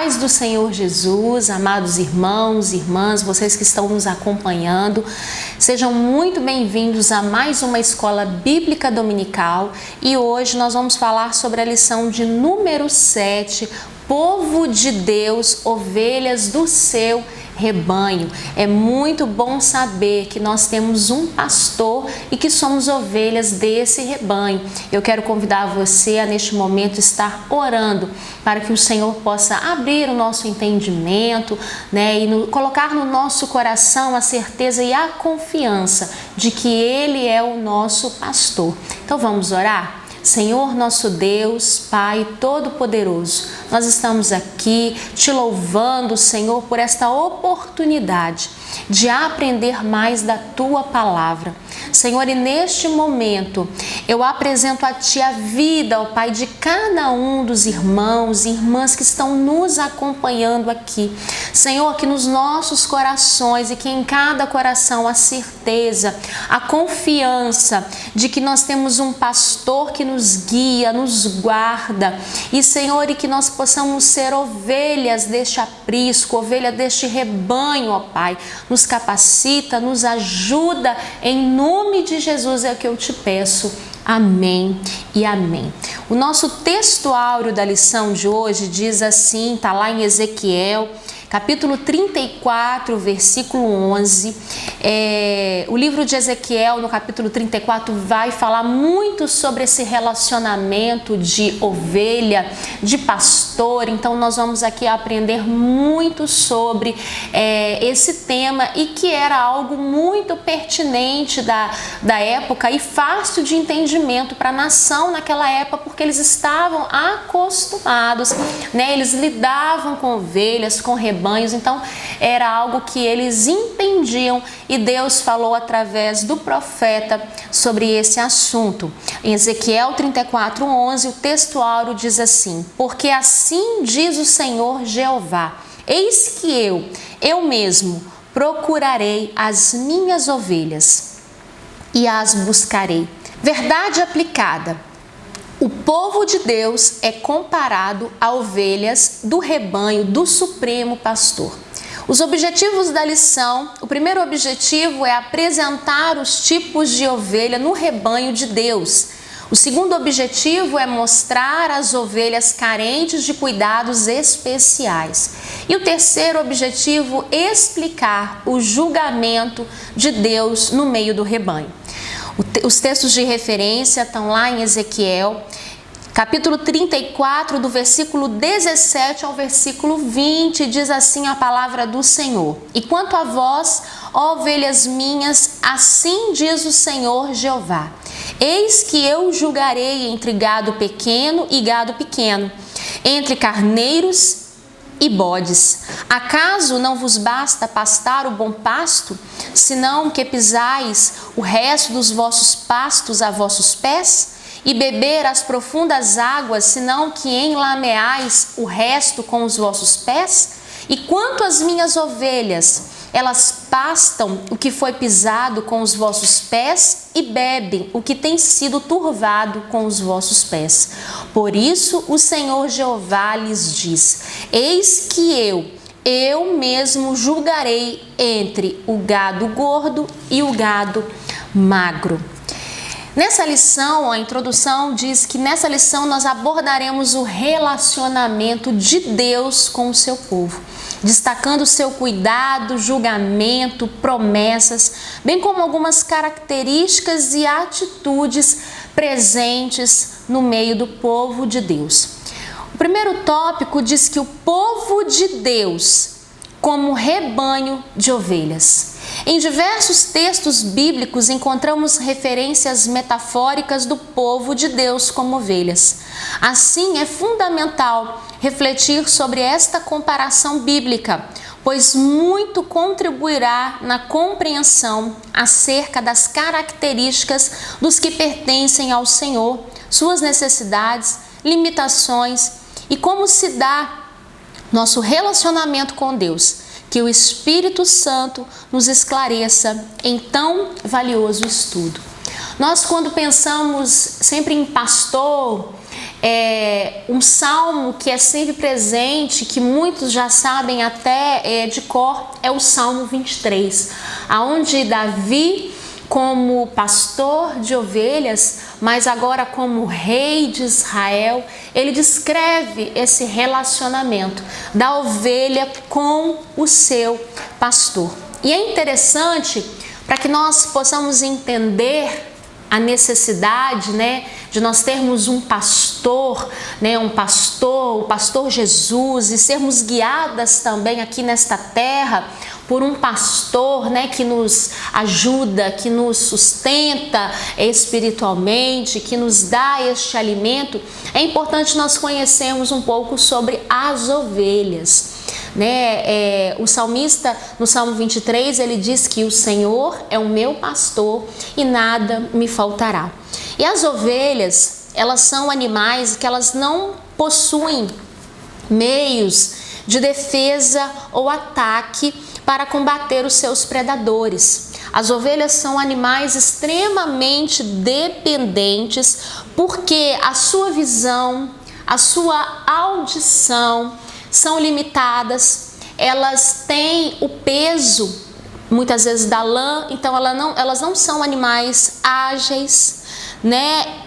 paz do Senhor Jesus, amados irmãos e irmãs, vocês que estão nos acompanhando, sejam muito bem-vindos a mais uma Escola Bíblica Dominical e hoje nós vamos falar sobre a lição de número 7, Povo de Deus, ovelhas do seu rebanho. É muito bom saber que nós temos um pastor e que somos ovelhas desse rebanho. Eu quero convidar você a neste momento estar orando para que o Senhor possa abrir o nosso entendimento, e colocar no nosso coração a certeza e a confiança de que Ele é o nosso pastor. Então vamos orar? Senhor nosso Deus, Pai Todo-Poderoso, nós estamos aqui te louvando, Senhor, por esta oportunidade de aprender mais da Tua Palavra. Senhor, e neste momento eu apresento a Ti a vida, ó Pai, de cada um dos irmãos e irmãs que estão nos acompanhando aqui. Senhor, que nos nossos corações e que em cada coração a certeza, a confiança de que nós temos um pastor que nos guia, nos guarda. E Senhor, e que nós possamos ser ovelhas deste aprisco, ovelha deste rebanho, ó Pai. Nos capacita, nos ajuda, em nome de Jesus é o que eu te peço. Amém e amém. O nosso texto áureo da lição de hoje diz assim, está lá em Ezequiel, capítulo 34, versículo 11. O livro de Ezequiel, no capítulo 34, vai falar muito sobre esse relacionamento de ovelha, de pastor. Então, nós vamos aqui aprender muito sobre esse tema e que era algo muito pertinente da época e fácil de entendimento para a nação naquela época, porque eles estavam acostumados, eles lidavam com ovelhas, com rebanhos, então era algo que eles entendiam e Deus falou através do profeta sobre esse assunto. Em Ezequiel 34, 11, o texto áureo diz assim: porque assim diz o Senhor Jeová, eis que eu mesmo procurarei as minhas ovelhas e as buscarei. Verdade aplicada. O povo de Deus é comparado a ovelhas do rebanho do Supremo Pastor. Os objetivos da lição: o primeiro objetivo é apresentar os tipos de ovelha no rebanho de Deus. O segundo objetivo é mostrar as ovelhas carentes de cuidados especiais. E o terceiro objetivo, explicar o julgamento de Deus no meio do rebanho. Os textos de referência estão lá em Ezequiel, capítulo 34, do versículo 17 ao versículo 20, diz assim a palavra do Senhor: e quanto a vós, ó ovelhas minhas, assim diz o Senhor Jeová, eis que eu julgarei entre gado pequeno e gado pequeno, entre carneiros e bodes. Acaso não vos basta pastar o bom pasto, senão que pisais o resto dos vossos pastos a vossos pés? E beber as profundas águas, senão que enlameais o resto com os vossos pés? E quanto às minhas ovelhas, elas pastam o que foi pisado com os vossos pés e bebem o que tem sido turvado com os vossos pés. Por isso o Senhor Jeová lhes diz: eis que eu mesmo julgarei entre o gado gordo e o gado magro. Nessa lição, a introdução diz que nessa lição nós abordaremos o relacionamento de Deus com o seu povo, destacando o seu cuidado, julgamento, promessas, bem como algumas características e atitudes presentes no meio do povo de Deus. O primeiro tópico diz que o povo de Deus como rebanho de ovelhas. Em diversos textos bíblicos encontramos referências metafóricas do povo de Deus como ovelhas. Assim, é fundamental refletir sobre esta comparação bíblica, pois muito contribuirá na compreensão acerca das características dos que pertencem ao Senhor, suas necessidades, limitações e como se dá nosso relacionamento com Deus. Que o Espírito Santo nos esclareça em tão valioso estudo. Nós, quando pensamos sempre em pastor, Um salmo que é sempre presente, que muitos já sabem até de cor, é o Salmo 23, onde Davi, como pastor de ovelhas, mas agora como rei de Israel, ele descreve esse relacionamento da ovelha com o seu pastor. E é interessante para que nós possamos entender a necessidade, de nós termos um pastor, o pastor Jesus, e sermos guiadas também aqui nesta terra por um pastor, que nos ajuda, que nos sustenta espiritualmente, que nos dá este alimento. É importante nós conhecermos um pouco sobre as ovelhas. O salmista, no Salmo 23, ele diz que o Senhor é o meu pastor e nada me faltará. E as ovelhas, elas são animais que elas não possuem meios de defesa ou ataque para combater os seus predadores. As ovelhas são animais extremamente dependentes, porque a sua visão, a sua audição são limitadas, elas têm o peso, muitas vezes, da lã, então elas não são animais ágeis,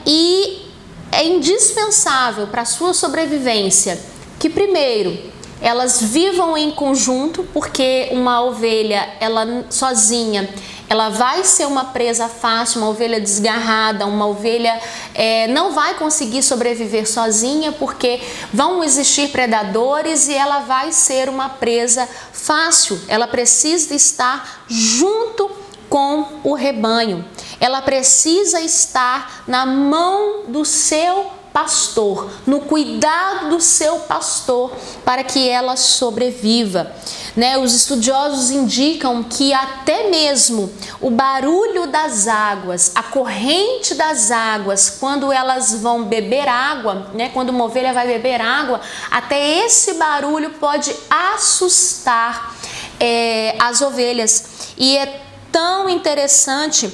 E é indispensável para a sua sobrevivência que, primeiro, elas vivam em conjunto, porque uma ovelha, ela sozinha, ela vai ser uma presa fácil, uma ovelha desgarrada, uma ovelha não vai conseguir sobreviver sozinha, porque vão existir predadores e ela vai ser uma presa fácil. Ela precisa estar junto com o rebanho, ela precisa estar na mão do seu pastor, no cuidado do seu pastor, para que ela sobreviva. Os estudiosos indicam que até mesmo o barulho das águas, a corrente das águas, quando elas vão beber água, quando uma ovelha vai beber água, até esse barulho pode assustar as ovelhas. E é tão interessante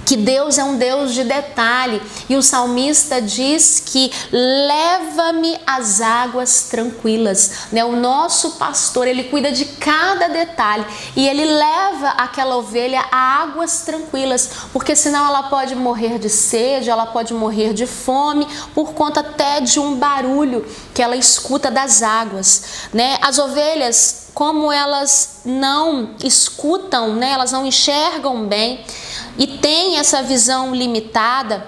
que Deus é um Deus de detalhe, e o salmista diz que leva-me às águas tranquilas, O nosso pastor, ele cuida de cada detalhe e ele leva aquela ovelha a águas tranquilas, porque senão ela pode morrer de sede, ela pode morrer de fome, por conta até de um barulho que ela escuta das águas, As ovelhas, como elas não escutam, elas não enxergam bem e têm essa visão limitada,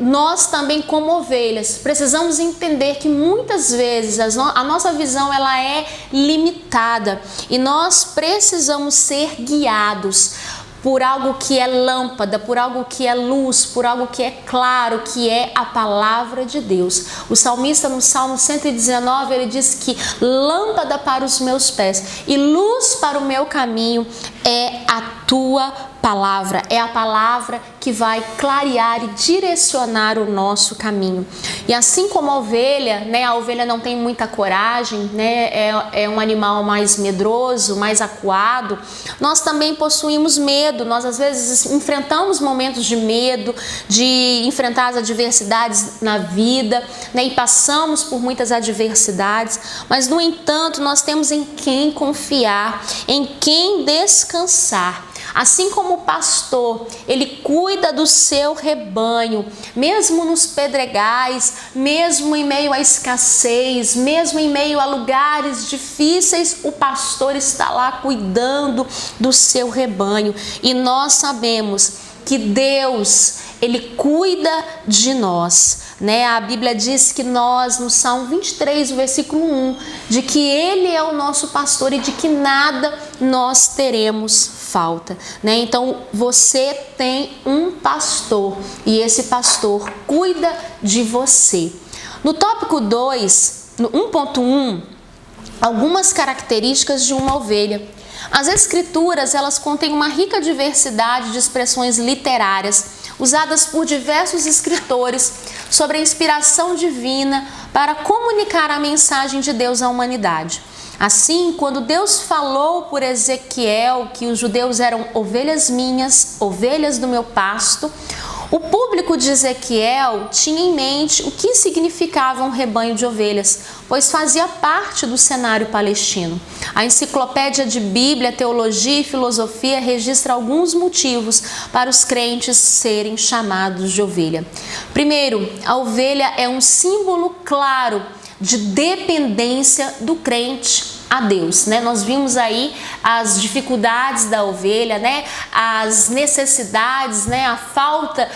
nós também, como ovelhas, precisamos entender que muitas vezes a nossa visão ela é limitada e nós precisamos ser guiados por algo que é lâmpada, por algo que é luz, por algo que é claro, que é a palavra de Deus. O salmista, no Salmo 119, ele diz que lâmpada para os meus pés e luz para o meu caminho é a tua palavra, é a palavra que vai clarear e direcionar o nosso caminho. E assim como a ovelha não tem muita coragem, é um animal mais medroso, mais acuado, nós também possuímos medo, nós às vezes enfrentamos momentos de medo, de enfrentar as adversidades na vida, e passamos por muitas adversidades, mas no entanto nós temos em quem confiar, em quem descansar. Assim como o pastor, ele cuida do seu rebanho, mesmo nos pedregais, mesmo em meio à escassez, mesmo em meio a lugares difíceis, o pastor está lá cuidando do seu rebanho. E nós sabemos que Deus, ele cuida de nós, A Bíblia diz que nós, no Salmo 23, o versículo 1, de que ele é o nosso pastor e de que nada nós teremos falta, Então você tem um pastor e esse pastor cuida de você. No tópico 2, no 1.1, algumas características de uma ovelha. As escrituras, elas contêm uma rica diversidade de expressões literárias usadas por diversos escritores sobre a inspiração divina para comunicar a mensagem de Deus à humanidade. Assim, quando Deus falou por Ezequiel que os judeus eram ovelhas minhas, ovelhas do meu pasto, O público de Ezequiel tinha em mente o que significava um rebanho de ovelhas, pois fazia parte do cenário palestino. A enciclopédia de Bíblia, Teologia e Filosofia registra alguns motivos para os crentes serem chamados de ovelha. Primeiro, a ovelha é um símbolo claro de dependência do crente a Deus, né? Nós vimos aí as dificuldades da ovelha, né? As necessidades, né? A falta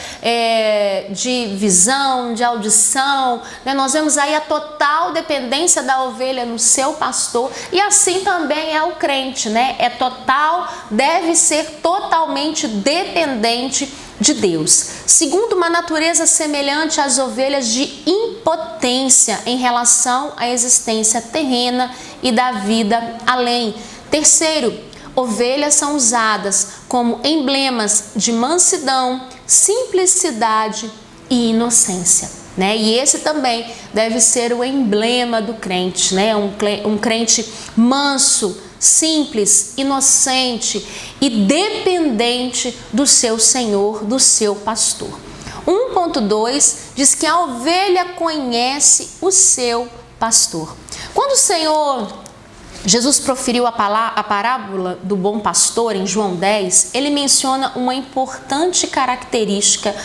de visão, de audição, né? Nós vemos aí a total dependência da ovelha no seu pastor, e assim também é o crente, né? Deve ser totalmente dependente de Deus. Segundo, uma natureza semelhante às ovelhas de impotência em relação à existência terrena e da vida além. Terceiro, ovelhas são usadas como emblemas de mansidão, simplicidade e inocência, né? E esse também deve ser o emblema do crente, né? Um crente manso, simples, inocente e dependente do seu Senhor, do seu pastor. 1.2 diz que a ovelha conhece o seu pastor. Quando o Senhor Jesus proferiu a parábola do bom pastor em João 10, ele menciona uma importante característica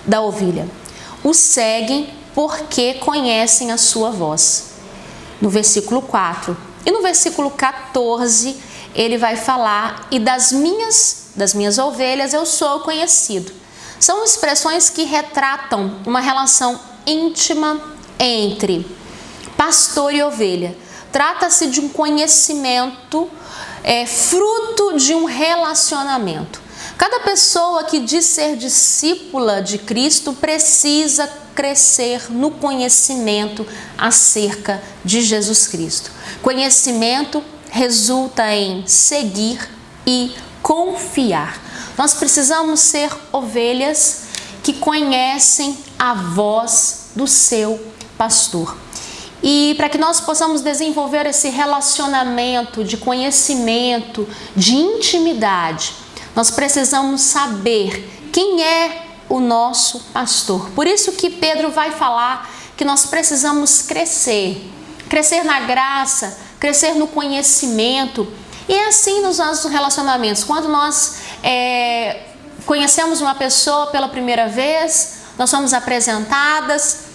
da ovelha: o seguem porque conhecem a sua voz. No versículo 4. E no versículo 14, ele vai falar: e das minhas ovelhas eu sou conhecido. São expressões que retratam uma relação íntima entre pastor e ovelha. Trata-se de um conhecimento, fruto de um relacionamento. Cada pessoa que diz ser discípula de Cristo precisa crescer no conhecimento acerca de Jesus Cristo. Conhecimento resulta em seguir e confiar. Nós precisamos ser ovelhas que conhecem a voz do seu pastor. E para que nós possamos desenvolver esse relacionamento de conhecimento, de intimidade, nós precisamos saber quem é o nosso pastor. Por isso que Pedro vai falar que nós precisamos crescer na graça, crescer no conhecimento. E é assim nos nossos relacionamentos. Quando nós conhecemos uma pessoa pela primeira vez, nós somos apresentadas,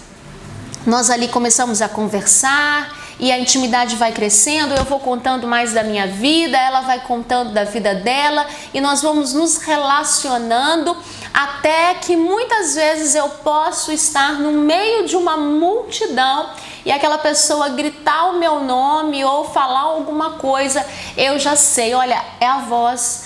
nós ali começamos a conversar e a intimidade vai crescendo, eu vou contando mais da minha vida, ela vai contando da vida dela e nós vamos nos relacionando até que muitas vezes eu posso estar no meio de uma multidão e aquela pessoa gritar o meu nome ou falar alguma coisa, eu já sei, olha, é a voz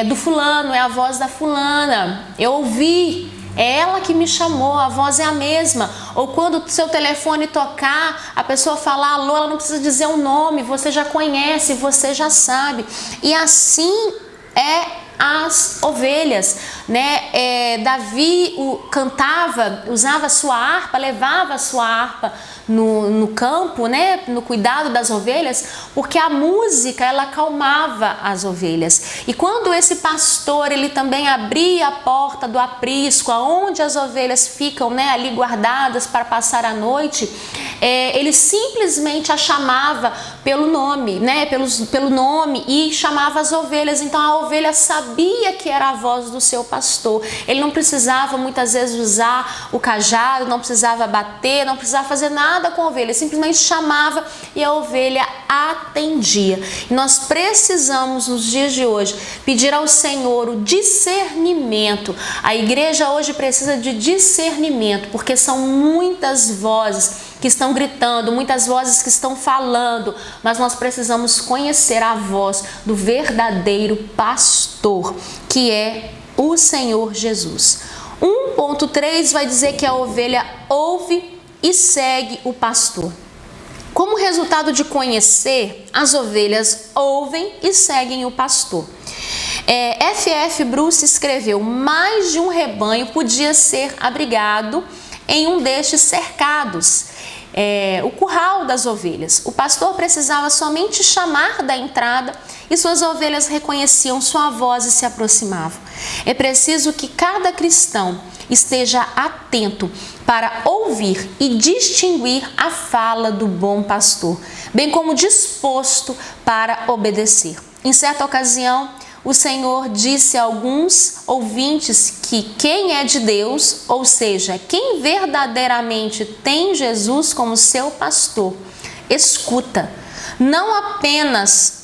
do fulano, é a voz da fulana, eu ouvi. É ela que me chamou, a voz é a mesma. Ou quando o seu telefone tocar, a pessoa falar alô, ela não precisa dizer o nome, você já conhece, você já sabe. E assim as ovelhas, né? Davi cantava, usava a sua harpa, levava a sua harpa no campo, né? No cuidado das ovelhas, porque a música ela acalmava as ovelhas. E quando esse pastor ele também abria a porta do aprisco, aonde as ovelhas ficam, né? Ali guardadas para passar a noite, ele simplesmente a chamava pelo nome, né? Pelo nome e chamava as ovelhas. Então a ovelha sabia que era a voz do seu pastor. Ele não precisava muitas vezes usar o cajado, não precisava bater, não precisava fazer nada com a ovelha, simplesmente chamava e a ovelha atendia. E nós precisamos nos dias de hoje pedir ao Senhor o discernimento. A igreja hoje precisa de discernimento, porque são muitas vozes que estão gritando, muitas vozes que estão falando, mas nós precisamos conhecer a voz do verdadeiro pastor, que é o Senhor Jesus. 1.3 vai dizer que a ovelha ouve e segue o pastor. Como resultado de conhecer, as ovelhas ouvem e seguem o pastor. F.F. Bruce escreveu: mais de um rebanho podia ser abrigado em um destes cercados. o curral das ovelhas. O pastor precisava somente chamar da entrada e suas ovelhas reconheciam sua voz e se aproximavam. É preciso que cada cristão esteja atento para ouvir e distinguir a fala do bom pastor, bem como disposto para obedecer. Em certa ocasião, o Senhor disse a alguns ouvintes que quem é de Deus, ou seja, quem verdadeiramente tem Jesus como seu pastor, escuta, não apenas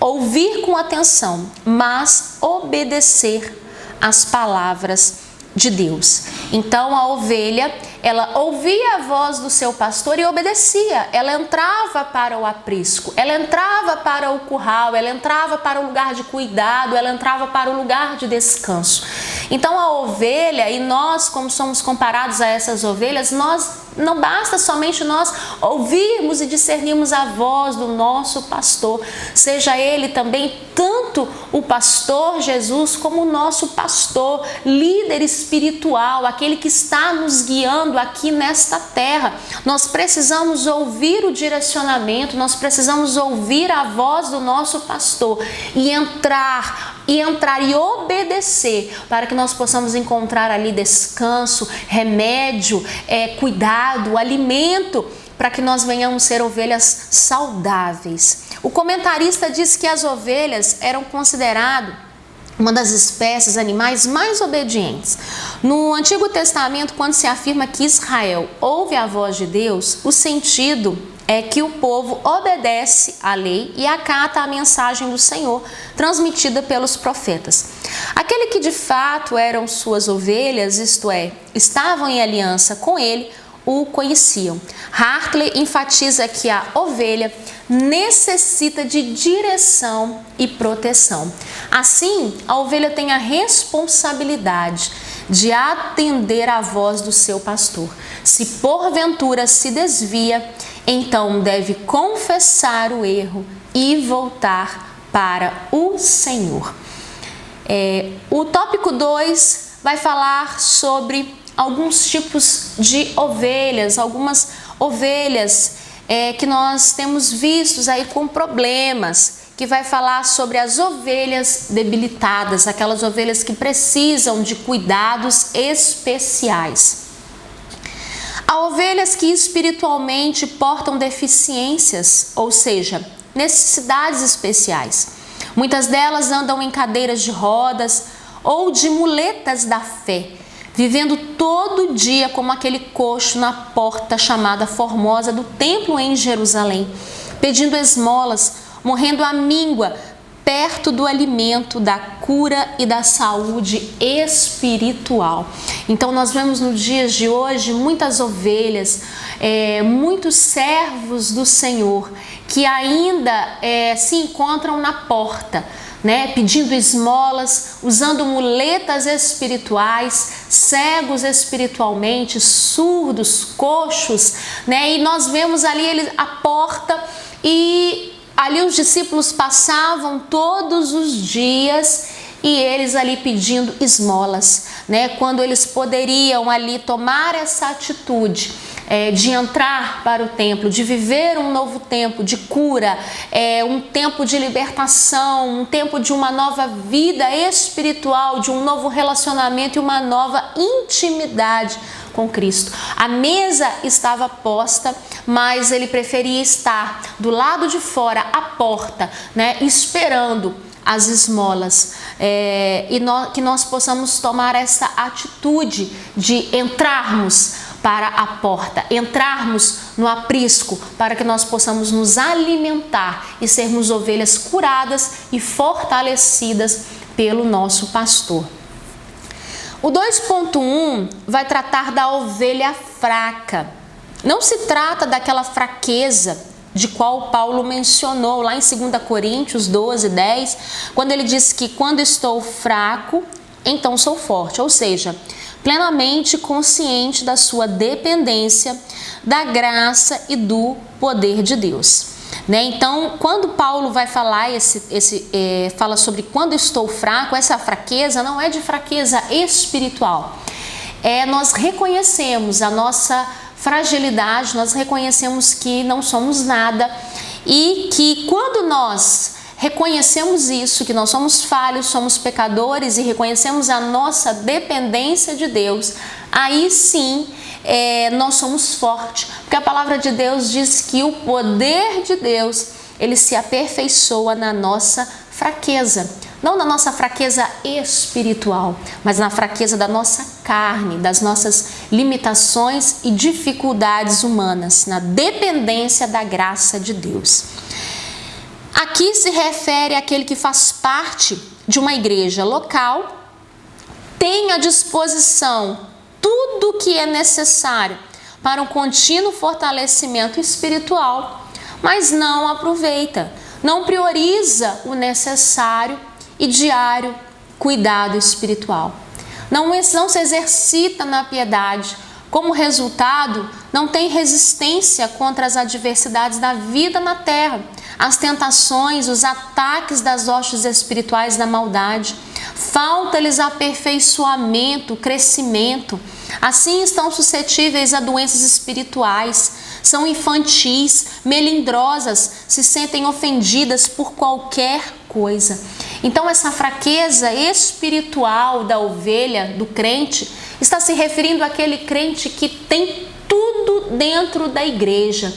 ouvir com atenção, mas obedecer às palavras de Deus. Então a ovelha, ela ouvia a voz do seu pastor e obedecia. Ela entrava para o aprisco, ela entrava para o curral, ela entrava para o lugar de cuidado, ela entrava para o lugar de descanso. Então a ovelha, e nós, como somos comparados a essas ovelhas, não basta somente nós ouvirmos e discernirmos a voz do nosso pastor, seja ele também tanto o pastor Jesus como o nosso pastor, líder espiritual, aquele que está nos guiando aqui nesta terra. Nós precisamos ouvir o direcionamento, nós precisamos ouvir a voz do nosso pastor e entrar e obedecer para que nós possamos encontrar ali descanso, remédio, cuidado, alimento, para que nós venhamos ser ovelhas saudáveis. O comentarista diz que as ovelhas eram consideradas uma das espécies animais mais obedientes. No Antigo Testamento, quando se afirma que Israel ouve a voz de Deus, o sentido é que o povo obedece à lei e acata a mensagem do Senhor transmitida pelos profetas. Aquele que de fato eram suas ovelhas, isto é, estavam em aliança com ele, o conheciam. Hartley enfatiza que a ovelha necessita de direção e proteção. Assim, a ovelha tem a responsabilidade de atender à voz do seu pastor. Se porventura se desvia, então deve confessar o erro e voltar para o Senhor. O tópico 2 vai falar sobre alguns tipos de ovelhas, algumas ovelhas que nós temos vistos aí com problemas, que vai falar sobre as ovelhas debilitadas, aquelas ovelhas que precisam de cuidados especiais. Há ovelhas que espiritualmente portam deficiências, ou seja, necessidades especiais. Muitas delas andam em cadeiras de rodas ou de muletas da fé, vivendo todo dia como aquele coxo na porta chamada Formosa do templo em Jerusalém, pedindo esmolas, morrendo à míngua, perto do alimento, da cura e da saúde espiritual. Então nós vemos nos dias de hoje muitas ovelhas, muitos servos do Senhor que ainda se encontram na porta, pedindo esmolas, usando muletas espirituais, cegos espiritualmente, surdos, coxos, e nós vemos ali a porta e ali os discípulos passavam todos os dias e eles ali pedindo esmolas, quando eles poderiam ali tomar essa atitude de entrar para o templo, de viver um novo tempo de cura, um tempo de libertação, um tempo de uma nova vida espiritual, de um novo relacionamento e uma nova intimidade com Cristo. A mesa estava posta, mas ele preferia estar do lado de fora, à porta, esperando as esmolas, que nós possamos tomar essa atitude de entrarmos para a porta, entrarmos no aprisco, para que nós possamos nos alimentar e sermos ovelhas curadas e fortalecidas pelo nosso pastor. O 2.1 vai tratar da ovelha fraca. Não se trata daquela fraqueza de qual Paulo mencionou lá em 2 Coríntios 12:10, quando ele diz que quando estou fraco, então sou forte, ou seja, plenamente consciente da sua dependência, da graça e do poder de Deus. Então, quando Paulo vai falar, fala sobre quando estou fraco, essa fraqueza não é de fraqueza espiritual. Nós reconhecemos a nossa fragilidade, nós reconhecemos que não somos nada e que quando nós reconhecemos isso, que nós somos falhos, somos pecadores e reconhecemos a nossa dependência de Deus, aí sim nós somos fortes, porque a palavra de Deus diz que o poder de Deus, ele se aperfeiçoa na nossa fraqueza. Não na nossa fraqueza espiritual, mas na fraqueza da nossa carne, das nossas limitações e dificuldades humanas, na dependência da graça de Deus. Aqui se refere àquele que faz parte de uma igreja local, tem à disposição tudo o que é necessário para um contínuo fortalecimento espiritual, mas não aproveita, não prioriza o necessário e diário cuidado espiritual. Não se exercita na piedade. Como resultado, não tem resistência contra as adversidades da vida na terra, as tentações, os ataques das hostes espirituais da maldade. Falta-lhes aperfeiçoamento, crescimento. Assim estão suscetíveis a doenças espirituais, são infantis, melindrosas, se sentem ofendidas por qualquer coisa. Então essa fraqueza espiritual da ovelha, do crente, está se referindo àquele crente que tem tudo dentro da igreja.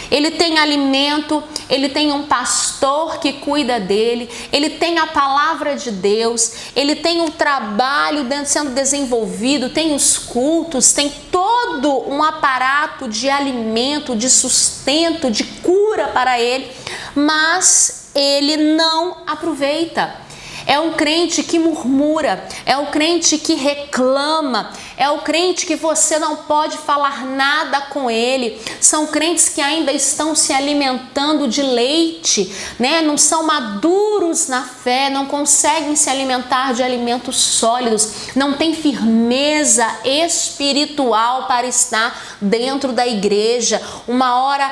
Ele tem alimento, ele tem um pastor que cuida dele, ele tem a palavra de Deus, ele tem um trabalho sendo desenvolvido, tem os cultos, tem todo um aparato de alimento, de sustento, de cura para ele, mas ele não aproveita. É um crente que murmura, é o crente que reclama, é o crente que você não pode falar nada com ele. São crentes que ainda estão se alimentando de leite, né? Não são maduros na fé, não conseguem se alimentar de alimentos sólidos, não tem firmeza espiritual para estar dentro da igreja. Uma hora,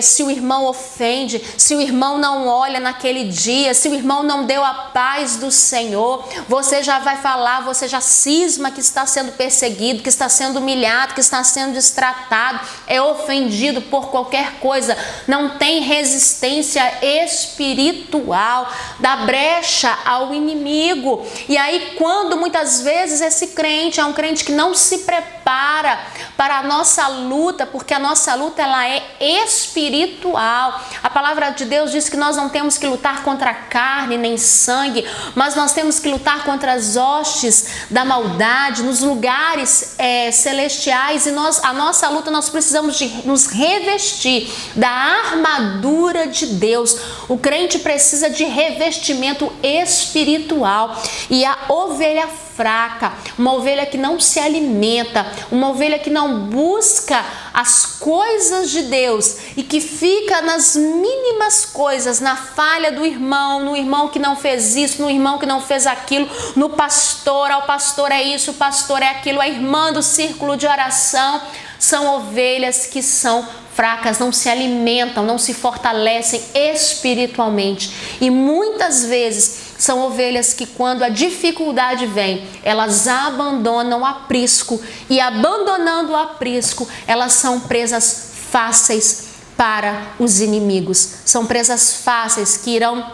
se o irmão ofende, se o irmão não olha naquele dia, se o irmão não deu a paz do Senhor, você já vai falar, você já cisma que está sendo perseguido, que está sendo humilhado, que está sendo destratado, é ofendido por qualquer coisa, não tem resistência espiritual, dá brecha ao inimigo. E aí quando muitas vezes esse crente é um crente que não se prepara para a nossa luta, porque a nossa luta ela é espiritual. A palavra de Deus diz que nós não temos que lutar contra a carne nem sangue, mas nós temos que lutar contra as hostes da maldade nos lugares celestiais, e a nossa luta nós precisamos de nos revestir da armadura de Deus. O crente precisa de revestimento espiritual, e a ovelha fraca, uma ovelha que não se alimenta, uma ovelha que não busca as coisas de Deus e que fica nas mínimas coisas, na falha do irmão, no irmão que não fez isso, no irmão que não fez aquilo, no pastor, o pastor é isso, o pastor é aquilo, a irmã do círculo de oração. São ovelhas que são fracas, não se alimentam, não se fortalecem espiritualmente, e muitas vezes são ovelhas que quando a dificuldade vem, elas abandonam o aprisco, e abandonando o aprisco, elas são presas fáceis para os inimigos, são presas fáceis que irão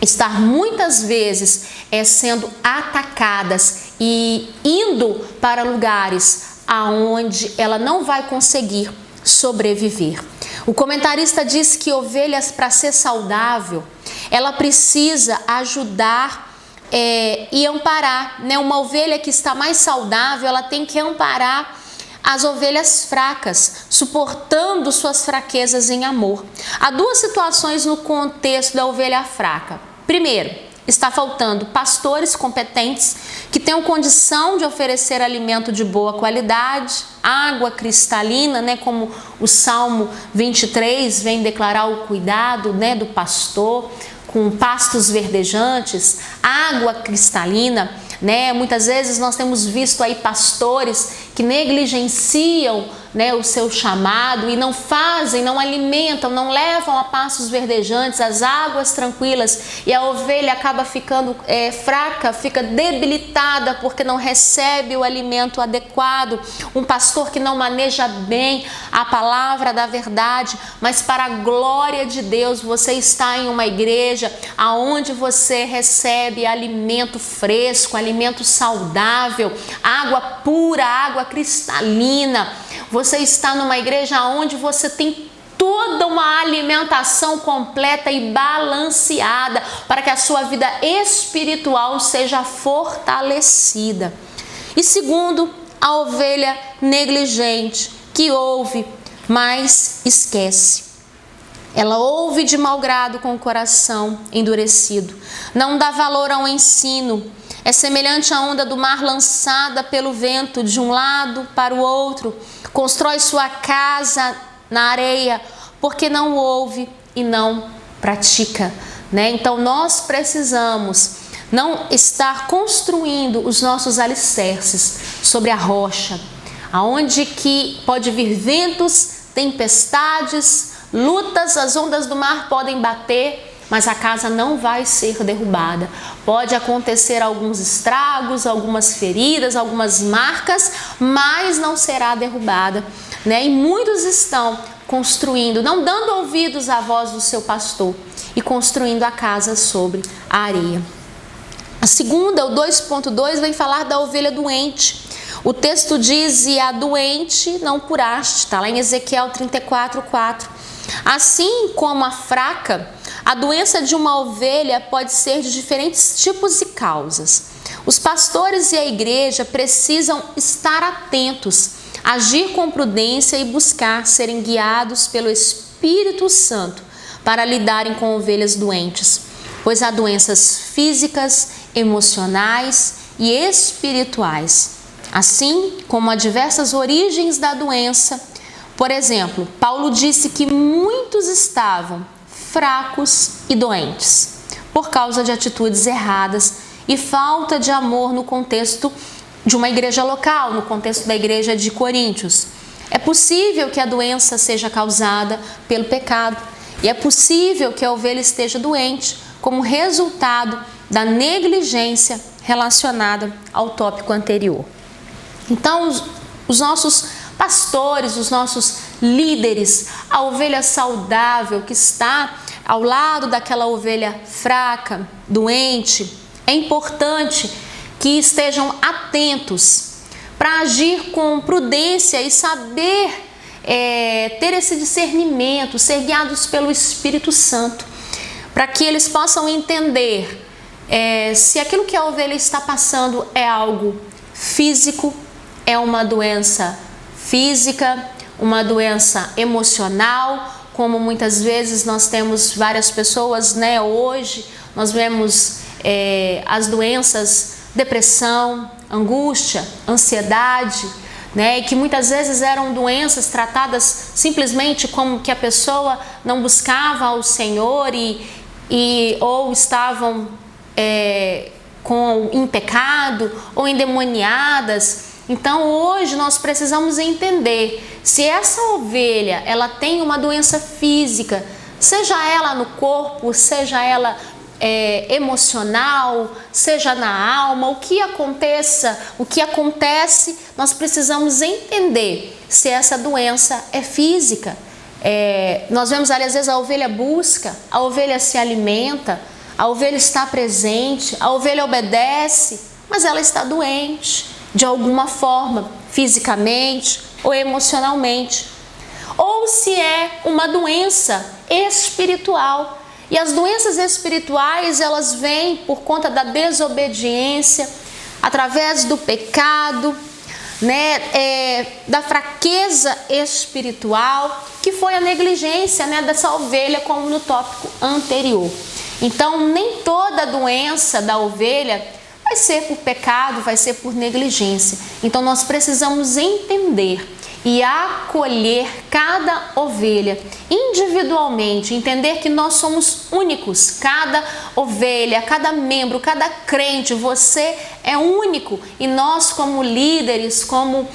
estar muitas vezes sendo atacadas e indo para lugares aonde ela não vai conseguir sobreviver. O comentarista diz que ovelhas, para ser saudável, ela precisa ajudar e amparar, né? Uma ovelha que está mais saudável, ela tem que amparar as ovelhas fracas, suportando suas fraquezas em amor. Há duas situações no contexto da ovelha fraca. Primeiro, está faltando pastores competentes que tenham condição de oferecer alimento de boa qualidade, água cristalina, né, como o Salmo 23 vem declarar o cuidado, né, do pastor, com pastos verdejantes, água cristalina, né? Muitas vezes nós temos visto aí pastores que negligenciam né, o seu chamado e não fazem, não alimentam, não levam a pastos verdejantes, as águas tranquilas, e a ovelha acaba ficando fraca, fica debilitada porque não recebe o alimento adequado. Um pastor que não maneja bem a palavra da verdade, mas para a glória de Deus, você está em uma igreja aonde você recebe alimento fresco, alimento saudável, água pura, água cristalina. Você está numa igreja onde você tem toda uma alimentação completa e balanceada para que a sua vida espiritual seja fortalecida. E segundo, a ovelha negligente, que ouve, mas esquece. Ela ouve de mau grado com o coração endurecido, não dá valor ao ensino, é semelhante à onda do mar lançada pelo vento de um lado para o outro, constrói sua casa na areia, porque não ouve e não pratica, né? Então nós precisamos não estar construindo os nossos alicerces sobre a rocha, aonde que pode vir ventos, tempestades, lutas, as ondas do mar podem bater, mas a casa não vai ser derrubada. Pode acontecer alguns estragos, algumas feridas, algumas marcas, mas não será derrubada, né? E muitos estão construindo, não dando ouvidos à voz do seu pastor e construindo a casa sobre a areia. A segunda, o 2.2, vem falar da ovelha doente. O texto diz: e a doente não curaste, está lá em Ezequiel 34:4. Assim como a fraca, a doença de uma ovelha pode ser de diferentes tipos e causas. Os pastores e a igreja precisam estar atentos, agir com prudência e buscar serem guiados pelo Espírito Santo para lidarem com ovelhas doentes, pois há doenças físicas, emocionais e espirituais, assim como há diversas origens da doença. Por exemplo, Paulo disse que muitos estavam fracos e doentes por causa de atitudes erradas e falta de amor no contexto de uma igreja local, no contexto da igreja de Coríntios. É possível que a doença seja causada pelo pecado e é possível que a ovelha esteja doente como resultado da negligência relacionada ao tópico anterior. Então, os nossos pastores, os nossos líderes, a ovelha saudável que está ao lado daquela ovelha fraca, doente, é importante que estejam atentos para agir com prudência e saber ter esse discernimento, ser guiados pelo Espírito Santo, para que eles possam entender se aquilo que a ovelha está passando é algo físico, é uma doença física, uma doença emocional, como muitas vezes nós temos várias pessoas, né? Hoje nós vemos as doenças depressão, angústia, ansiedade, né? E que muitas vezes eram doenças tratadas simplesmente como que a pessoa não buscava o Senhor ou estavam em pecado ou endemoniadas. Então hoje nós precisamos entender se essa ovelha ela tem uma doença física, seja ela no corpo, seja ela emocional, seja na alma, o que acontece, nós precisamos entender se essa doença é física. Nós vemos ali às vezes a ovelha busca, a ovelha se alimenta, a ovelha está presente, a ovelha obedece, mas ela está doente de alguma forma, fisicamente ou emocionalmente. Ou se é uma doença espiritual. E as doenças espirituais, elas vêm por conta da desobediência, através do pecado, né, da fraqueza espiritual, que foi a negligência, né, dessa ovelha, como no tópico anterior. Então, nem toda doença da ovelha vai ser por pecado, vai ser por negligência. Então nós precisamos entender e acolher cada ovelha individualmente, entender que nós somos únicos, cada ovelha, cada membro, cada crente, você é único e nós como líderes, como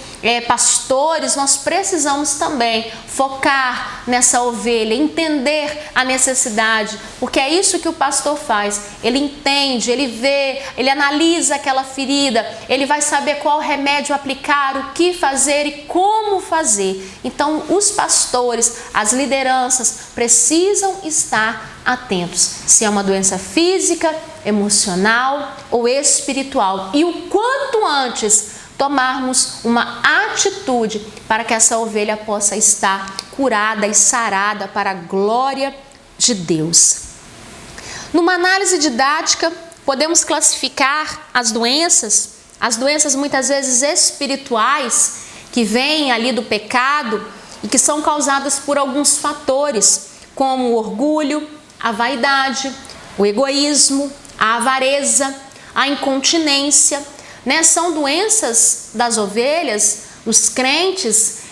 pastores, nós precisamos também focar nessa ovelha, entender a necessidade, porque é isso que o pastor faz. Ele entende, ele vê, ele analisa aquela ferida, ele vai saber qual remédio aplicar, o que fazer e como fazer. Então, os pastores, as lideranças precisam estar atentos se é uma doença física, emocional ou espiritual, e o quanto antes tomarmos uma atitude para que essa ovelha possa estar curada e sarada para a glória de Deus. Numa análise didática, podemos classificar as doenças muitas vezes espirituais, que vêm ali do pecado e que são causadas por alguns fatores, como o orgulho, a vaidade, o egoísmo, a avareza, a incontinência, São doenças das ovelhas, dos crentes,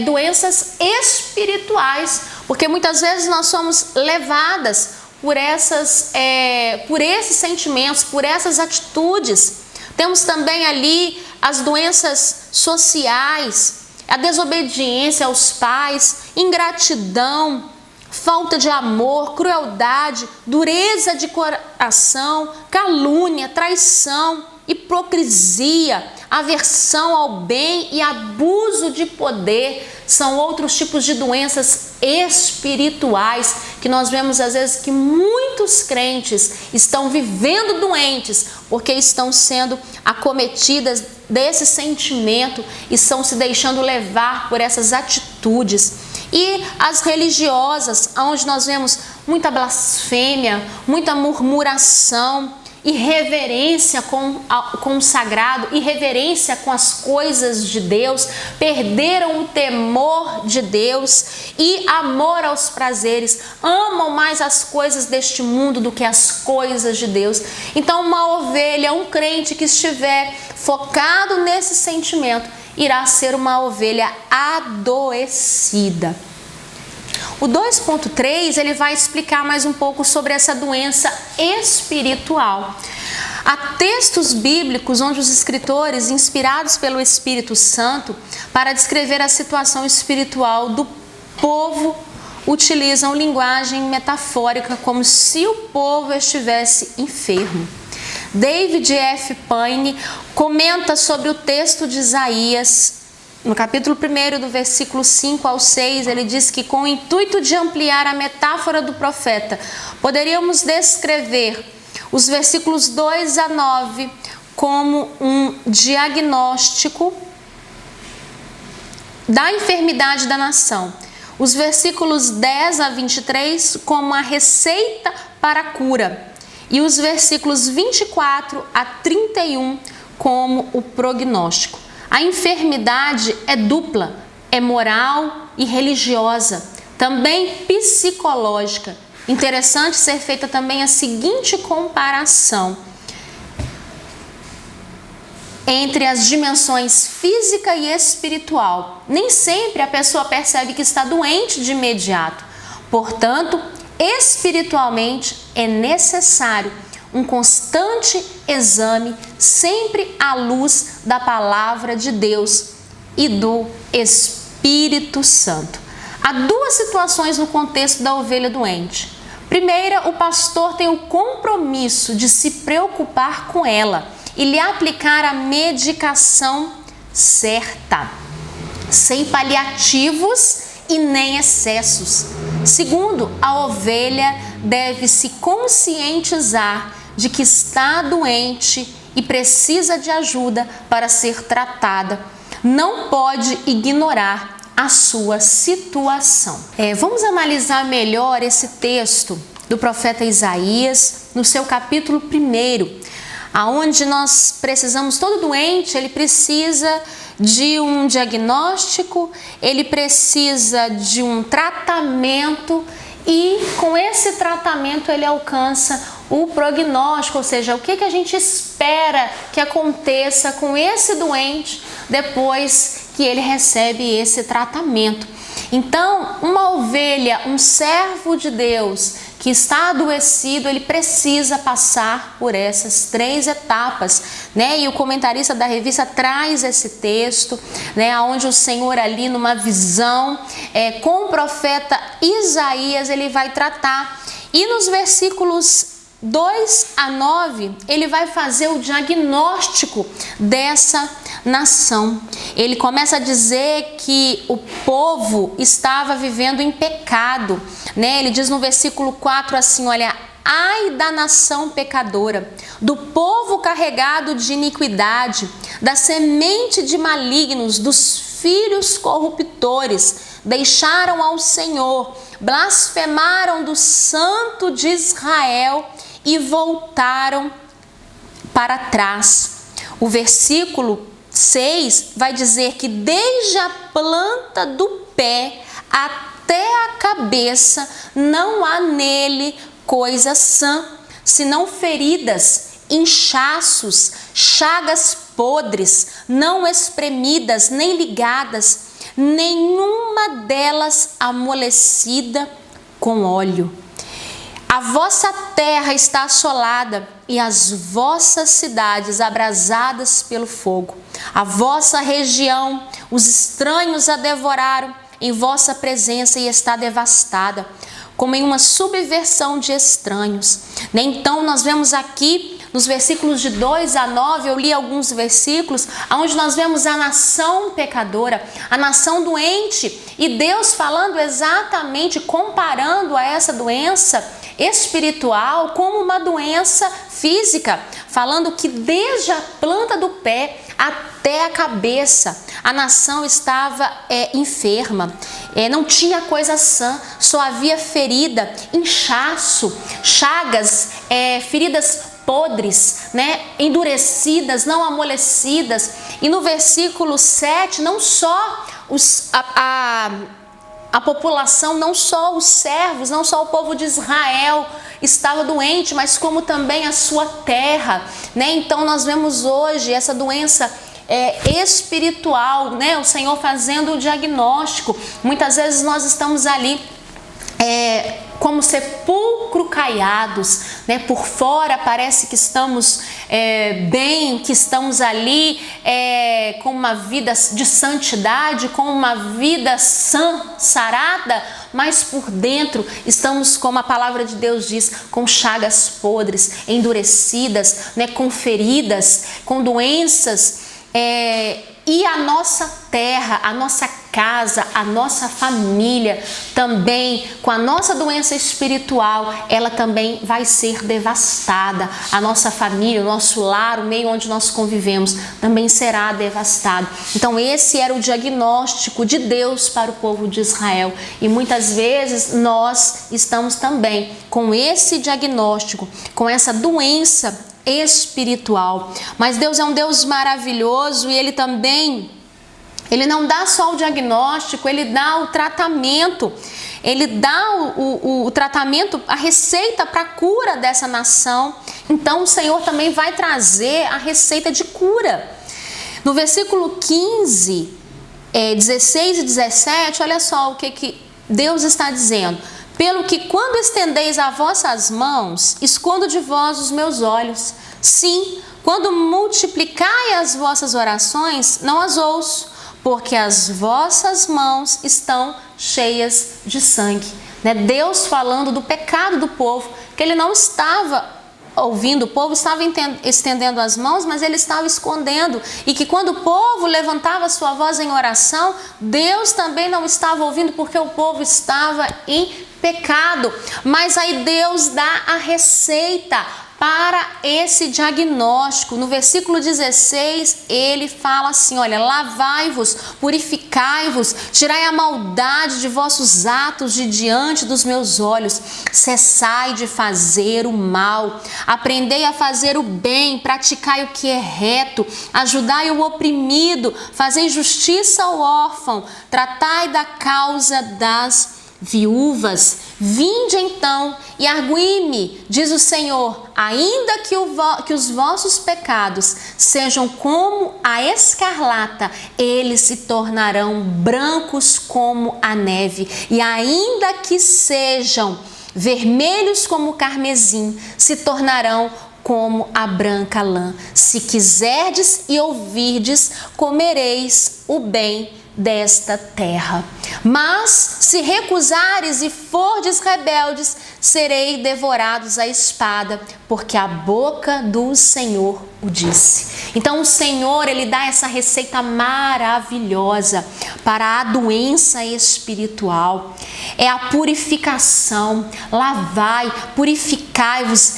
doenças espirituais, porque muitas vezes nós somos levadas por esses sentimentos, por essas atitudes. Temos também ali as doenças sociais, a desobediência aos pais, ingratidão, falta de amor, crueldade, dureza de coração, calúnia, traição, hipocrisia, aversão ao bem e abuso de poder. São outros tipos de doenças espirituais que nós vemos às vezes que muitos crentes estão vivendo doentes porque estão sendo acometidas desse sentimento e estão se deixando levar por essas atitudes. E as religiosas, onde nós vemos muita blasfêmia, muita murmuração, irreverência com o sagrado, irreverência com as coisas de Deus, perderam o temor de Deus e amor aos prazeres, amam mais as coisas deste mundo do que as coisas de Deus. Então, uma ovelha, um crente que estiver focado nesse sentimento, irá ser uma ovelha adoecida. O 2.3, ele vai explicar mais um pouco sobre essa doença espiritual. Há textos bíblicos onde os escritores, inspirados pelo Espírito Santo, para descrever a situação espiritual do povo, utilizam linguagem metafórica, como se o povo estivesse enfermo. David F. Payne comenta sobre o texto de Isaías, no capítulo 1, do versículo 5 ao 6, ele diz que com o intuito de ampliar a metáfora do profeta, poderíamos descrever os versículos 2 a 9 como um diagnóstico da enfermidade da nação. Os versículos 10 a 23 como a receita para a cura. E os versículos 24 a 31 como o prognóstico. A enfermidade é dupla, é moral e religiosa, também psicológica. Interessante ser feita também a seguinte comparação entre as dimensões física e espiritual. Nem sempre a pessoa percebe que está doente de imediato. Portanto, espiritualmente é necessário um constante exame, sempre à luz da palavra de Deus e do Espírito Santo. Há duas situações no contexto da ovelha doente. Primeira, o pastor tem o compromisso de se preocupar com ela e lhe aplicar a medicação certa, sem paliativos e nem excessos. Segundo, a ovelha deve se conscientizar de que está doente e precisa de ajuda para ser tratada. Não pode ignorar a sua situação. Vamos analisar melhor esse texto do profeta Isaías, no seu capítulo 1, aonde nós precisamos, todo doente, ele precisa de um diagnóstico, ele precisa de um tratamento e com esse tratamento ele alcança o prognóstico, ou seja, o que a gente espera que aconteça com esse doente depois que ele recebe esse tratamento. Então, uma ovelha, um servo de Deus que está adoecido, ele precisa passar por essas 3 etapas, né? E o comentarista da revista traz esse texto, né? Onde o Senhor ali numa visão, com o profeta Isaías, ele vai tratar. E nos versículos 2 a 9, ele vai fazer o diagnóstico dessa nação. Ele começa a dizer que o povo estava vivendo em pecado, né? Ele diz no versículo 4 assim, olha: ai da nação pecadora, do povo carregado de iniquidade, da semente de malignos, dos filhos corruptores, deixaram ao Senhor, blasfemaram do Santo de Israel e voltaram para trás. O versículo 6 vai dizer que desde a planta do pé até a cabeça não há nele coisa sã, senão feridas, inchaços, chagas podres, não espremidas nem ligadas, nenhuma delas amolecida com óleo. A vossa terra está assolada e as vossas cidades abrasadas pelo fogo. A vossa região, os estranhos a devoraram em vossa presença e está devastada, como em uma subversão de estranhos. Então nós vemos aqui nos versículos de 2 a 9, eu li alguns versículos, onde nós vemos a nação pecadora, a nação doente, e Deus falando exatamente, comparando a essa doença espiritual como uma doença física, falando que desde a planta do pé até a cabeça, a nação estava enferma, não tinha coisa sã, só havia ferida, inchaço, chagas, feridas podres, né? Endurecidas, não amolecidas. E no versículo 7, não só a população, não só os servos, não só o povo de Israel estava doente, mas como também a sua terra, né? Então nós vemos hoje essa doença espiritual, né? O Senhor fazendo o diagnóstico. Muitas vezes nós estamos ali como sepulcro caiados, né? Por fora parece que estamos bem, que estamos ali com uma vida de santidade, com uma vida sã, sarada, mas por dentro estamos, como a palavra de Deus diz, com chagas podres, endurecidas, né? Com feridas, com doenças, e a nossa terra, a nossa casa, a nossa família também, com a nossa doença espiritual, ela também vai ser devastada. A nossa família, o nosso lar, o meio onde nós convivemos também será devastado. Então esse era o diagnóstico de Deus para o povo de Israel, e muitas vezes nós estamos também com esse diagnóstico, com essa doença espiritual. Mas Deus é um Deus maravilhoso, e Ele não dá só o diagnóstico, Ele dá o tratamento. Ele dá o tratamento, a receita para a cura dessa nação. Então o Senhor também vai trazer a receita de cura. No versículo 15, 16 e 17, olha só o que Deus está dizendo. Pelo que quando estendeis as vossas mãos, escondo de vós os meus olhos. Sim, quando multiplicai as vossas orações, não as ouço, porque as vossas mãos estão cheias de sangue. Né? Deus falando do pecado do povo, que Ele não estava ouvindo, o povo estava estendendo as mãos, mas ele estava escondendo, e que quando o povo levantava sua voz em oração, Deus também não estava ouvindo, porque o povo estava em pecado. Mas aí Deus dá a receita para esse diagnóstico. No versículo 16, ele fala assim, olha: lavai-vos, purificai-vos, tirai a maldade de vossos atos de diante dos meus olhos, cessai de fazer o mal, aprendei a fazer o bem, praticai o que é reto, ajudai o oprimido, fazei justiça ao órfão, tratai da causa das viúvas. Vinde então e argui-me, diz o Senhor, ainda que os vossos pecados sejam como a escarlata, eles se tornarão brancos como a neve, e ainda que sejam vermelhos como o carmesim, se tornarão como a branca lã. Se quiserdes e ouvirdes, comereis o bem desta terra. Mas se recusares e fordes rebeldes, serei devorados à espada, porque a boca do Senhor o disse. Então o Senhor, ele dá essa receita maravilhosa para a doença espiritual. É a purificação. Lavai, purificai-vos,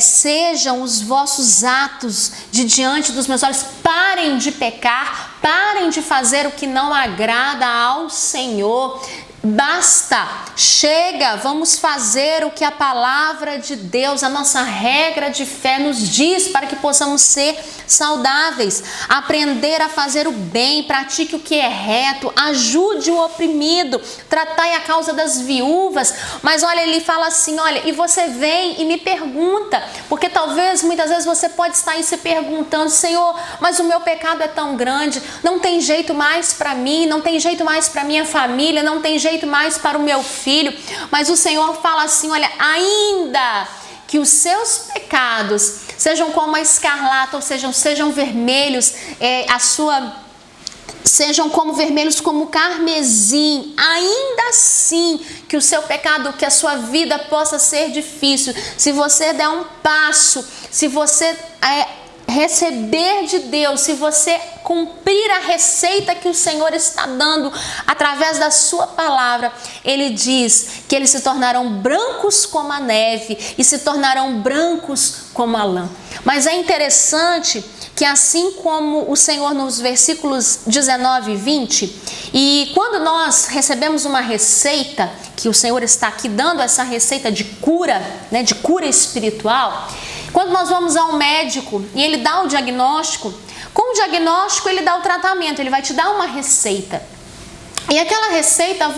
sejam os vossos atos de diante dos meus olhos. Parem de pecar, parem de fazer o que não agrada ao Senhor. Basta, chega, vamos fazer o que a palavra de Deus, a nossa regra de fé nos diz para que possamos ser saudáveis, aprender a fazer o bem, pratique o que é reto, ajude o oprimido, tratai a causa das viúvas. Mas olha, ele fala assim, olha, e você vem e me pergunta, porque talvez muitas vezes você pode estar aí se perguntando, Senhor, mas o meu pecado é tão grande, não tem jeito mais para mim, não tem jeito mais para minha família, não tem jeito mais para o meu filho. Mas o Senhor fala assim, olha, ainda que os seus pecados sejam como a escarlata, ou sejam vermelhos, sejam como vermelhos como carmesim, ainda assim que o seu pecado, que a sua vida possa ser difícil, se você der um passo, se você receber de Deus, se você cumprir a receita que o Senhor está dando através da sua palavra, ele diz que eles se tornarão brancos como a neve e se tornarão brancos como a lã. Mas é interessante que assim como o Senhor nos versículos 19 e 20, e quando nós recebemos uma receita, que o Senhor está aqui dando essa receita de cura, né, de cura espiritual, quando nós vamos ao médico e ele dá o diagnóstico, com o diagnóstico ele dá o tratamento, ele vai te dar uma receita. E aquela receita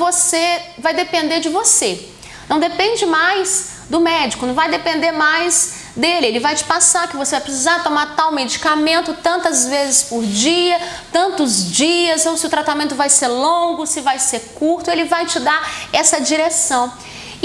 vai depender de você. Não depende mais do médico, não vai depender mais dele. Ele vai te passar que você vai precisar tomar tal medicamento tantas vezes por dia, tantos dias, ou se o tratamento vai ser longo, se vai ser curto, ele vai te dar essa direção.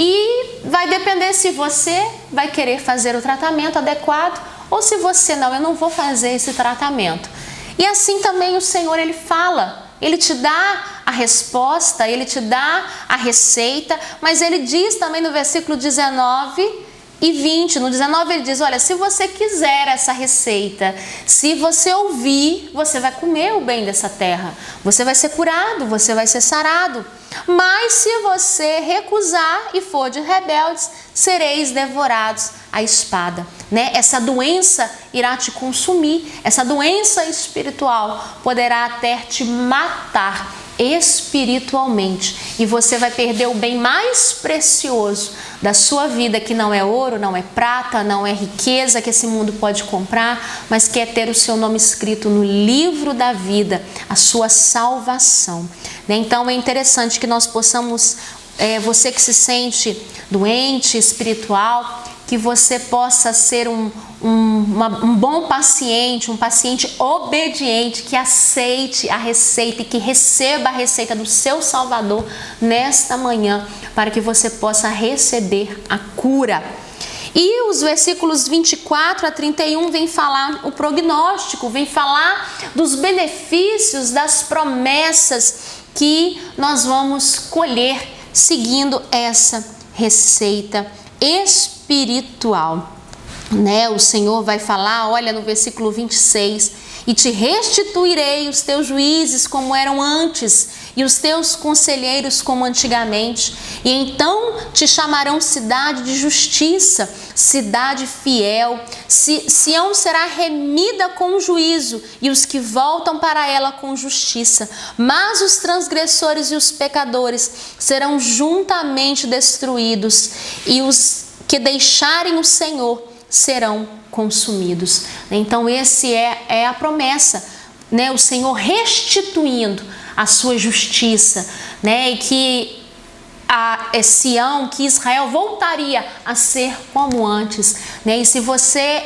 E vai depender se você vai querer fazer o tratamento adequado ou se você eu não vou fazer esse tratamento. E assim também o Senhor, ele fala, ele te dá a resposta, ele te dá a receita, mas ele diz também no versículo 19 e 20, no 19 ele diz, olha, se você quiser essa receita, se você ouvir, você vai comer o bem dessa terra, você vai ser curado, você vai ser sarado. Mas se você recusar e for de rebeldes, sereis devorados à espada, né? Essa doença irá te consumir, essa doença espiritual poderá até te matar espiritualmente, e você vai perder o bem mais precioso da sua vida, que não é ouro, não é prata, não é riqueza que esse mundo pode comprar, mas que é ter o seu nome escrito no livro da vida, a sua salvação, né? Então é interessante que nós possamos, você que se sente doente espiritual, que você possa ser um bom paciente, um paciente obediente, que aceite a receita e que receba a receita do seu Salvador nesta manhã, para que você possa receber a cura. E os versículos 24 a 31 vem falar o prognóstico, vem falar dos benefícios, das promessas que nós vamos colher seguindo essa receita espiritual, né? O Senhor vai falar, olha no versículo 26, e te restituirei os teus juízes como eram antes, e os teus conselheiros como antigamente, e então te chamarão cidade de justiça, cidade fiel. Sião será remida com juízo, e os que voltam para ela com justiça. Mas os transgressores e os pecadores serão juntamente destruídos, e os que deixarem o Senhor serão consumidos. Então esse é a promessa, né? O Senhor restituindo a sua justiça, né? E que Sião, que Israel voltaria a ser como antes, né? E se você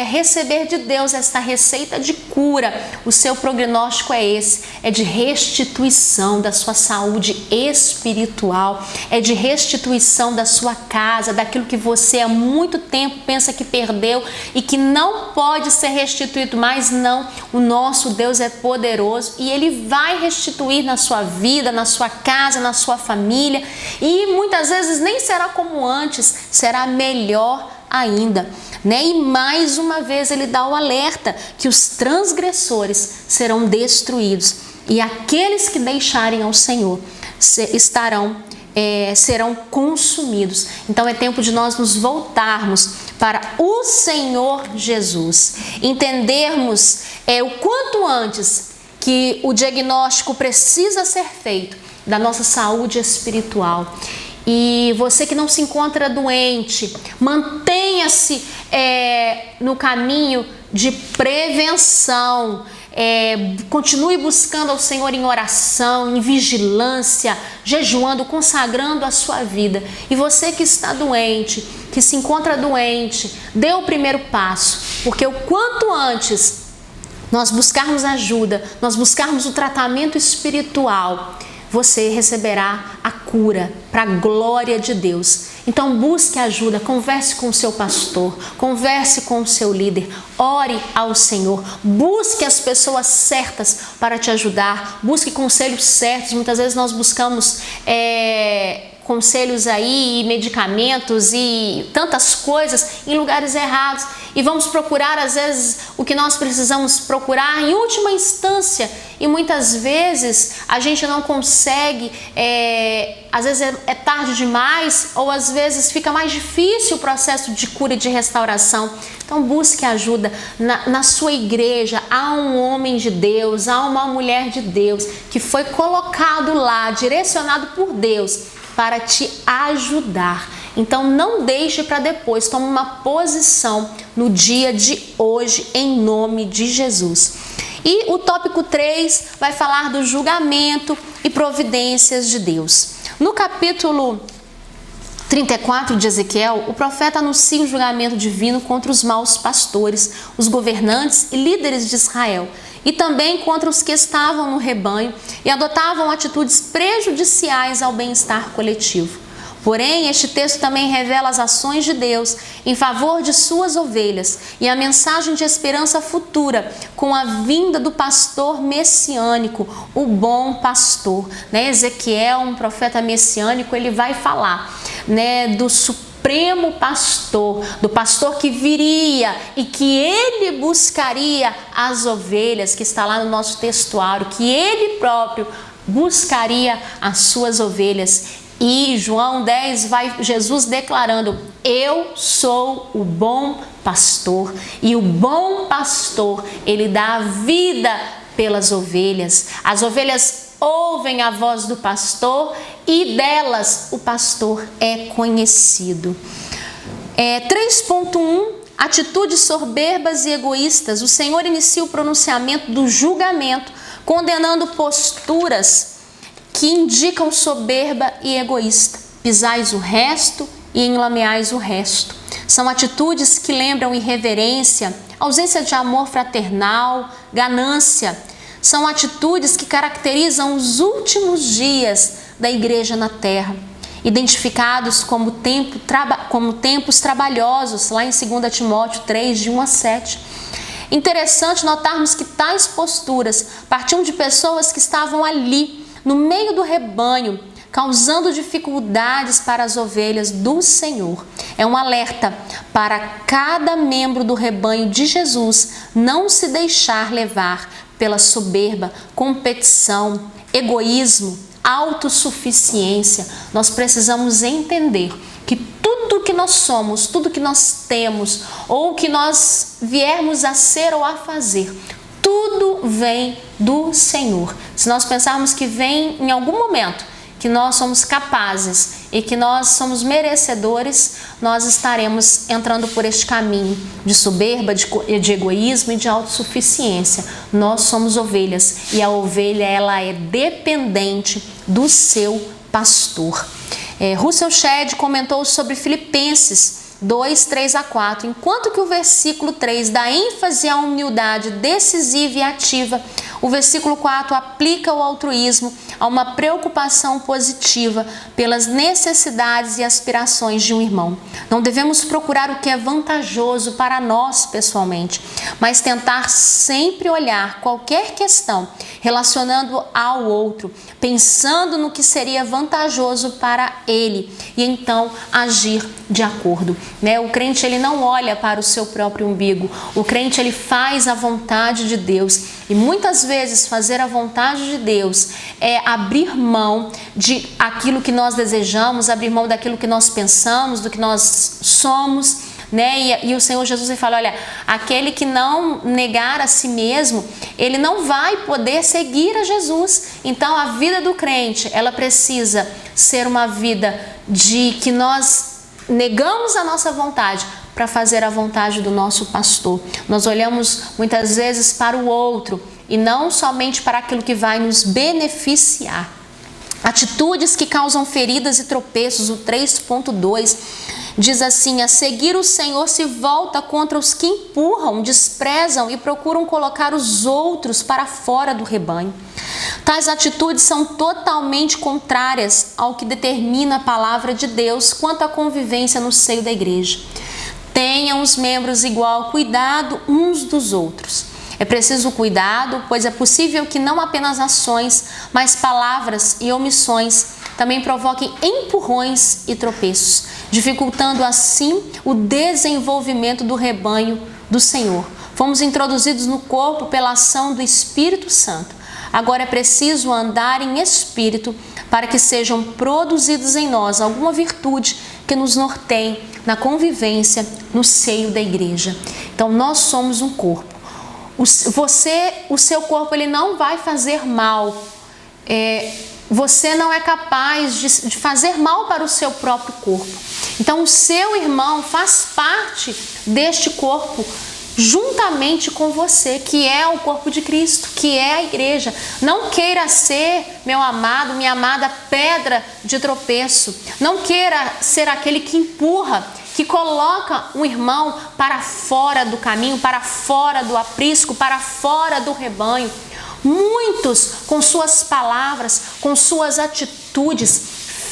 receber de Deus esta receita de cura, o seu prognóstico é esse, é de restituição da sua saúde espiritual, é de restituição da sua casa, daquilo que você há muito tempo pensa que perdeu e que não pode ser restituído mais. Não, o nosso Deus é poderoso e Ele vai restituir na sua vida, na sua casa, na sua família, e muitas vezes nem será como antes, será melhor ainda, né? E mais uma vez Ele dá o alerta que os transgressores serão destruídos e aqueles que deixarem ao Senhor serão consumidos. Então é tempo de nós nos voltarmos para o Senhor Jesus, entendermos o quanto antes que o diagnóstico precisa ser feito da nossa saúde espiritual. E você que não se encontra doente, mantenha-se no caminho de prevenção. Continue buscando ao Senhor em oração, em vigilância, jejuando, consagrando a sua vida. E você que está doente, que se encontra doente, dê o primeiro passo, porque o quanto antes nós buscarmos ajuda, nós buscarmos o tratamento espiritual, você receberá a cura para a glória de Deus. Então busque ajuda, converse com o seu pastor, converse com o seu líder, ore ao Senhor, busque as pessoas certas para te ajudar, busque conselhos certos. Muitas vezes nós buscamos conselhos aí, medicamentos e tantas coisas em lugares errados, e vamos procurar às vezes o que nós precisamos procurar em última instância, e muitas vezes a gente não consegue, às vezes é tarde demais, ou às vezes fica mais difícil o processo de cura e de restauração. Então busque ajuda. Na sua igreja há um homem de Deus, há uma mulher de Deus que foi colocado lá, direcionado por Deus para te ajudar. Então não deixe para depois, tome uma posição no dia de hoje em nome de Jesus. E o tópico 3 vai falar do julgamento e providências de Deus. No capítulo 34 de Ezequiel, o profeta anuncia o julgamento divino contra os maus pastores, os governantes e líderes de Israel, e também contra os que estavam no rebanho e adotavam atitudes prejudiciais ao bem-estar coletivo. Porém, este texto também revela as ações de Deus em favor de suas ovelhas e a mensagem de esperança futura com a vinda do pastor messiânico, o bom pastor. Ezequiel, um profeta messiânico, ele vai falar do supremo pastor, do pastor que viria e que ele buscaria as ovelhas, que está lá no nosso textuário, que ele próprio buscaria as suas ovelhas. E João 10 vai Jesus declarando: eu sou o bom pastor, e o bom pastor, ele dá a vida pelas ovelhas. As ovelhas ouvem a voz do pastor e delas o pastor é conhecido. 3.1, atitudes soberbas e egoístas. O Senhor inicia o pronunciamento do julgamento, condenando posturas que indicam soberba e egoísta. Pisais o resto e enlameais o resto. São atitudes que lembram irreverência, ausência de amor fraternal, ganância. São atitudes que caracterizam os últimos dias da igreja na terra, identificados como tempos trabalhosos, lá em 2 Timóteo 3, de 1 a 7. Interessante notarmos que tais posturas partiam de pessoas que estavam ali, no meio do rebanho, causando dificuldades para as ovelhas do Senhor. É um alerta para cada membro do rebanho de Jesus não se deixar levar pela soberba, competição, egoísmo, autossuficiência. Nós precisamos entender que tudo que nós somos, tudo que nós temos, ou que nós viermos a ser ou a fazer, tudo vem do Senhor. Se nós pensarmos que vem em algum momento, que nós somos capazes e que nós somos merecedores, nós estaremos entrando por este caminho de soberba, de egoísmo e de autossuficiência. Nós somos ovelhas e a ovelha, ela é dependente do seu pastor. Russell Shedd comentou sobre Filipenses 2, 3 a 4. Enquanto que o versículo 3 dá ênfase à humildade decisiva e ativa, o versículo 4 aplica o altruísmo a uma preocupação positiva pelas necessidades e aspirações de um irmão. Não devemos procurar o que é vantajoso para nós pessoalmente, mas tentar sempre olhar qualquer questão relacionando ao outro, pensando no que seria vantajoso para ele e então agir de acordo. O crente ele não olha para o seu próprio umbigo, o crente ele faz a vontade de Deus e muitas vezes fazer a vontade de Deus é abrir mão de aquilo que nós desejamos, abrir mão daquilo que nós pensamos, do que nós somos, E o Senhor Jesus ele fala, olha, aquele que não negar a si mesmo, ele não vai poder seguir a Jesus. Então a vida do crente, ela precisa ser uma vida de que nós negamos a nossa vontade para fazer a vontade do nosso pastor. Nós olhamos muitas vezes para o outro e não somente para aquilo que vai nos beneficiar. Atitudes que causam feridas e tropeços, o 3.2 diz assim: a seguir o Senhor se volta contra os que empurram, desprezam e procuram colocar os outros para fora do rebanho. Tais atitudes são totalmente contrárias ao que determina a palavra de Deus quanto à convivência no seio da igreja. Tenham os membros igual cuidado uns dos outros. É preciso cuidado, pois é possível que não apenas ações, mas palavras e omissões também provoquem empurrões e tropeços, dificultando assim o desenvolvimento do rebanho do Senhor. Fomos introduzidos no corpo pela ação do Espírito Santo. Agora é preciso andar em espírito para que sejam produzidos em nós alguma virtude que nos norteie na convivência no seio da igreja. Então nós somos um corpo. O seu corpo ele não vai fazer mal. Você não é capaz de fazer mal para o seu próprio corpo. Então o seu irmão faz parte deste corpo juntamente com você, que é o corpo de Cristo, que é a igreja. Não queira ser, meu amado, minha amada, pedra de tropeço. Não queira ser aquele que empurra, que coloca um irmão para fora do caminho, para fora do aprisco, para fora do rebanho. Muitos, com suas palavras, com suas atitudes,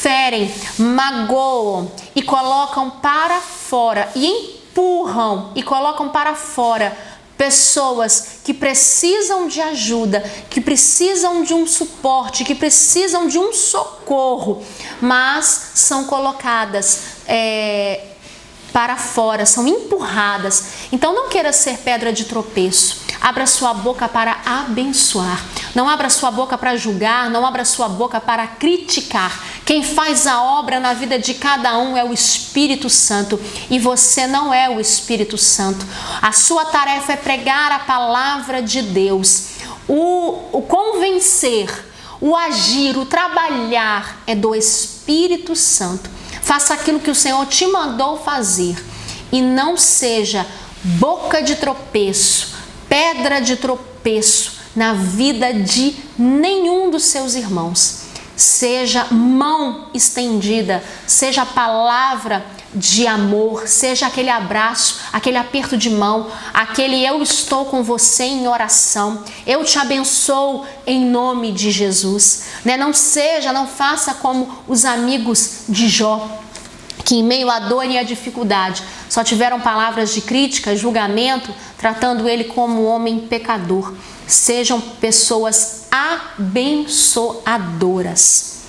ferem, magoam e colocam para fora e empurram e colocam para fora pessoas que precisam de ajuda, que precisam de um suporte, que precisam de um socorro, mas são colocadas para fora, são empurradas. Então não queira ser pedra de tropeço. Abra sua boca para abençoar. Não abra sua boca para julgar, não abra sua boca para criticar. Quem faz a obra na vida de cada um é o Espírito Santo e você não é o Espírito Santo. A sua tarefa é pregar a palavra de Deus. O convencer, o agir, o trabalhar é do Espírito Santo. Faça aquilo que o Senhor te mandou fazer e não seja boca de tropeço, pedra de tropeço na vida de nenhum dos seus irmãos. Seja mão estendida, seja palavra de amor, seja aquele abraço, aquele aperto de mão, aquele eu estou com você em oração, eu te abençoo em nome de Jesus. Não faça como os amigos de Jó, que em meio à dor e à dificuldade só tiveram palavras de crítica, julgamento, tratando ele como um homem pecador. Sejam pessoas abençoadoras.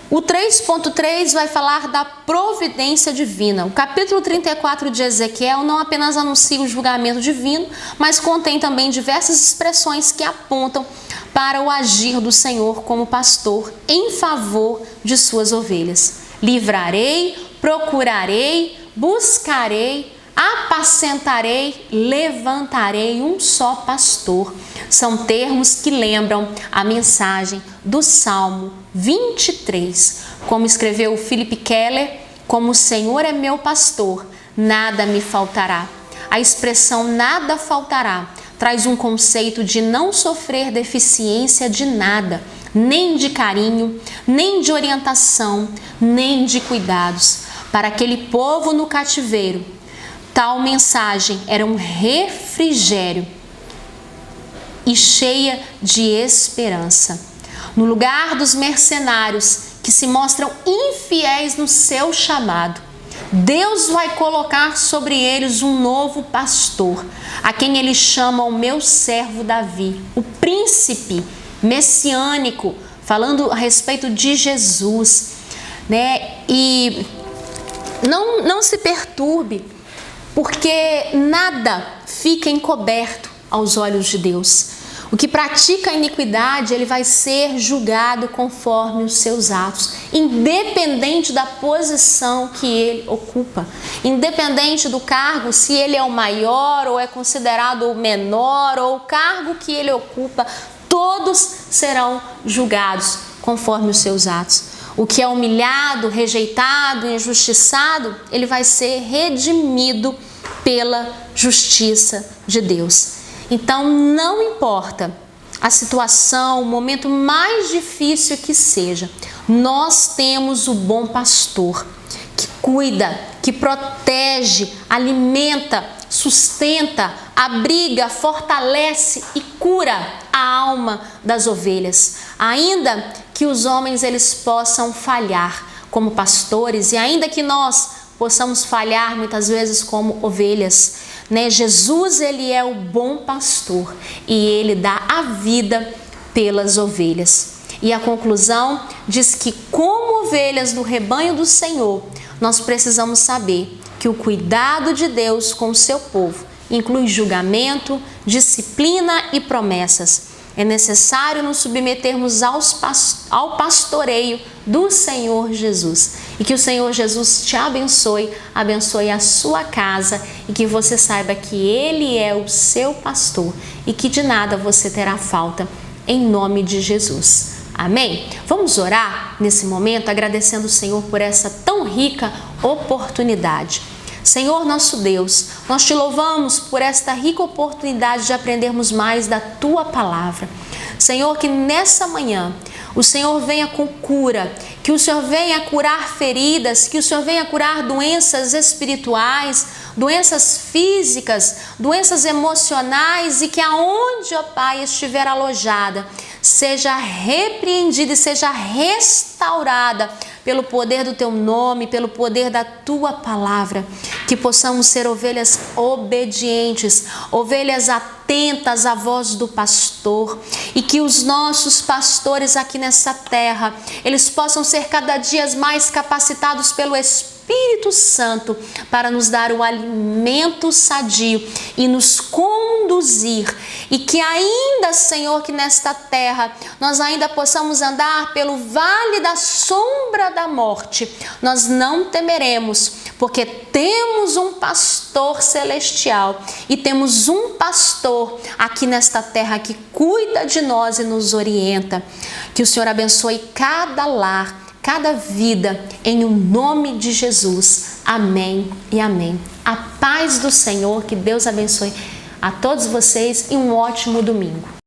O 3.3 vai falar da providência divina. O capítulo 34 de Ezequiel não apenas anuncia o julgamento divino, mas contém também diversas expressões que apontam para o agir do Senhor como pastor em favor de suas ovelhas. Livrarei, procurarei, buscarei, apacentarei, levantarei um só pastor. São termos que lembram a mensagem do Salmo 23. Como escreveu Philip Keller, como o Senhor é meu pastor, nada me faltará. A expressão nada faltará traz um conceito de não sofrer deficiência de nada, nem de carinho, nem de orientação, nem de cuidados. Para aquele povo no cativeiro, tal mensagem era um refrigério e cheia de esperança. No lugar dos mercenários que se mostram infiéis no seu chamado, Deus vai colocar sobre eles um novo pastor, a quem ele chama o meu servo Davi, o príncipe messiânico, falando a respeito de Jesus, né? E não se perturbe, porque nada fica encoberto aos olhos de Deus. O que pratica a iniquidade, ele vai ser julgado conforme os seus atos, independente da posição que ele ocupa, independente do cargo, se ele é o maior ou é considerado o menor, ou o cargo que ele ocupa, todos serão julgados conforme os seus atos. O que é humilhado, rejeitado, injustiçado, ele vai ser redimido pela justiça de Deus. Então, não importa a situação, o momento mais difícil que seja, nós temos o bom pastor que cuida, que protege, alimenta, sustenta, abriga, fortalece e cura a alma das ovelhas. Ainda que os homens eles possam falhar como pastores e ainda que nós possamos falhar muitas vezes como ovelhas, né? Jesus, ele é o bom pastor e ele dá a vida pelas ovelhas. E a conclusão diz que, como ovelhas do rebanho do Senhor, nós precisamos saber que o cuidado de Deus com o seu povo inclui julgamento, disciplina e promessas. É necessário nos submetermos ao pastoreio do Senhor Jesus. E que o Senhor Jesus te abençoe, abençoe a sua casa e que você saiba que Ele é o seu pastor e que de nada você terá falta, em nome de Jesus. Amém? Vamos orar nesse momento agradecendo o Senhor por essa tão rica oportunidade. Senhor nosso Deus, nós te louvamos por esta rica oportunidade de aprendermos mais da Tua Palavra. Senhor, que nessa manhã o Senhor venha com cura, que o Senhor venha curar feridas, que o Senhor venha curar doenças espirituais, doenças físicas, doenças emocionais e que aonde, ó Pai, estiver alojada, seja repreendida e seja restaurada pelo poder do Teu nome, pelo poder da Tua Palavra, que possamos ser ovelhas obedientes, ovelhas atentas à voz do pastor e que os nossos pastores aqui nessa terra, eles possam ser cada dia mais capacitados pelo Espírito Santo para nos dar o alimento sadio e nos conduzir e que ainda, Senhor, que nesta terra nós ainda possamos andar pelo vale da sombra da morte, nós não temeremos, porque temos um pastor celestial e temos um pastor aqui nesta terra que cuida de nós e nos orienta. Que o Senhor abençoe cada lar, cada vida, em o nome de Jesus. Amém e amém. A paz do Senhor, que Deus abençoe a todos vocês e um ótimo domingo.